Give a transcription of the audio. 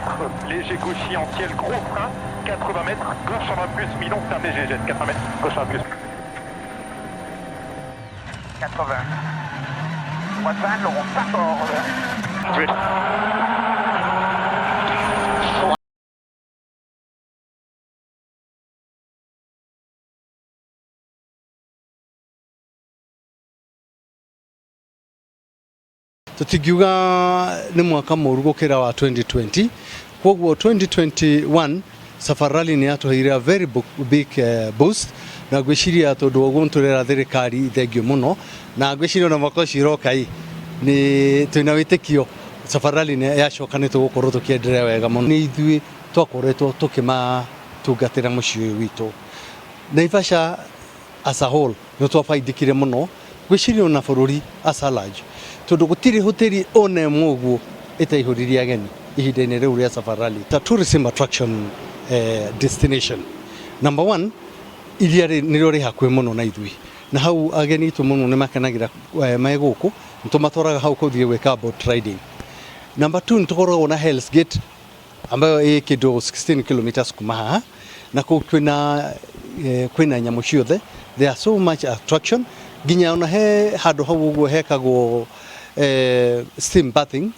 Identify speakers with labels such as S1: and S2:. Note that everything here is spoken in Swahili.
S1: mètres, léger gauchis en ciel, gros frein, 80 mètres, gauche en un plus, mi-long, fermé, GG, 80 mètres, gauche en un plus. 80. Voisin, Laurent, pas fort.
S2: Tutigiuga ni mwaka mũru gũkĩra wa 2020 kwoguo 2021 Safari Rally ni yatũheire a very big boost na gwĩciria tondũ ũguo tũrera thirikari thengio mũno na gwĩciria na mwaka ũcio ũrokai ni twina wĩtĩkio Safari Rally ni yacokanĩtwo gũkorwo tũkĩenderea wega mũno ni ithuĩ twakoretwo tũkĩmatungatĩra mũciĩ ũyũ witũ Naivasha as a whole no twafaidikire mũno gwĩciria na bururi as a large tondu gutiri hoteli one mwoguo itaihuriria ageni ihinda-inĩ rĩu rĩa Safari Rally ta tourism attraction destination number 1 iria nĩrĩo rĩ hakuhĩ mũno na ithuĩ na hau ageni tu mũno nĩ makenagira megũkũ nĩtũmatwaraga hau kũthiĩ gwĩka boat riding number 2 nĩtũkoragwo na Hell's Gate ambayo ĩ kĩndũ 16 kilometers kuma haha na kwĩna nyamũ ciothe there are so much attraction ginya ona he handũ hau ũguo hekagwo steam bathing